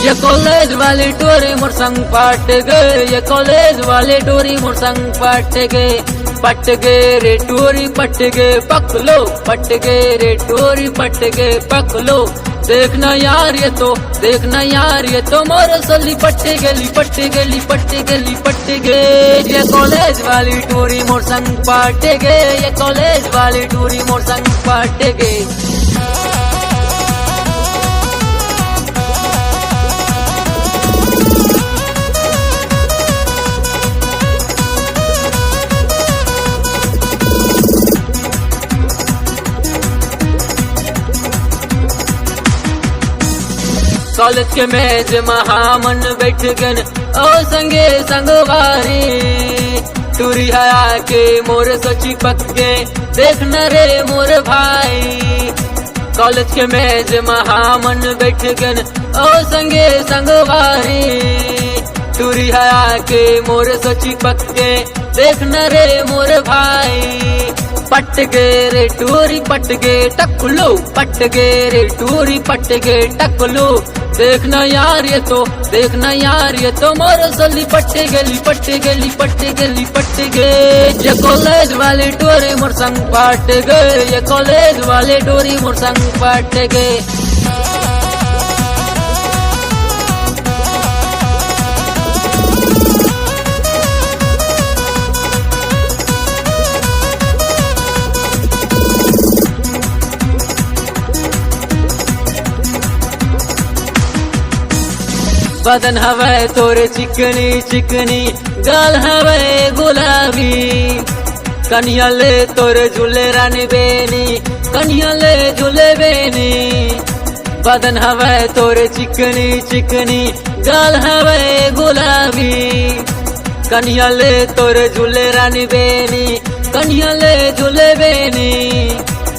ये कॉलेज वाली टोरी मोर संग पाट गए, ये कॉलेज वाले टोरी मोर संग पाट गए रे टोरी पट गए पकलो, पट गए रे टोरी पट गए पकलो। देखना यार ये तो, देखना यार ये तो मोर सली पट गली पट गली पट गली पट गए। ये कॉलेज वाली टोरी मोर संग पाट गए, ये कॉलेज वाली टोरी मोर संग पाट गए। कॉलेज के मेज महामन बैठ गन ओ संगे संगवारी, टूरी आया के मोर सोची पक्के देखना रे मोर भाई। कॉलेज के मेज महामन बैठ गन ओ संगे संगवारी, टूरी आया के मोर सोची पक्के देखना रे मोर भाई। पट गए रे टूरी पट गए टकलो, पट गए रे टूरी पट गए टकलो। देखना यार ये तो, देखना यार ये तो मोर सली पट गली पट गली पट गली पट गए। ये कॉलेज वाले टोरी मोर संग पाट गए, ये कॉलेज वाले टोरी मोर संग पाट गए। बदन हवे तोरे चिकनी चिकनी, गाल हवे गुलाबी, कन्या ले तोरे झूले रानी बेनी, कन्या ले झूले बेनी। बदन हवे तोरे चिकनी चिकनी, गाल हवे गुलाबी, कन्या ले तोरे झूले रानी बेनी, कन्या ले झूले बेनी।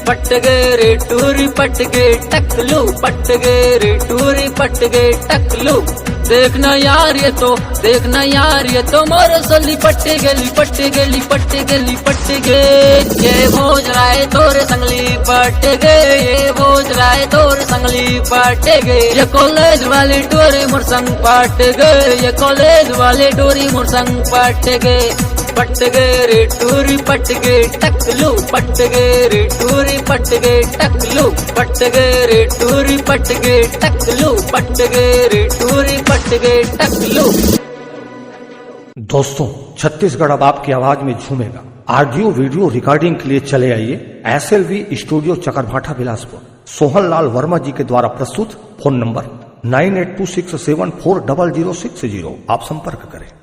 पट गए रे टूरी पट गए टकलू, पट गए रे टूरी पट गए टकलू। देखना यार ये तो, देखना यार ये तो मोर सली पट गली पट गली पट गली पट गए। ये भोज राय तोरे संगली पट गए, ये भोज राय तोरे संगली पट गए। ये कॉलेज वाले टोरी मोर संग पाट गए, ये कॉलेज वाले टोरी मोर संग पाट गए। पट गए रे टूरी पट गए टकलू, पट गए रे टूरी पट गए टकलू, पट गए रे टूरी पट गए टकलू, पट गए रे टूरी पट गए टकलू। दोस्तों, छत्तीसगढ़ अब आपकी आवाज में झूमेगा। ऑडियो वीडियो रिकॉर्डिंग के लिए चले आइए SLV स्टूडियो चकरभाठा बिलासपुर। सोहन लाल वर्मा जी के द्वारा प्रस्तुत। Phone number 9826740060। आप संपर्क करें।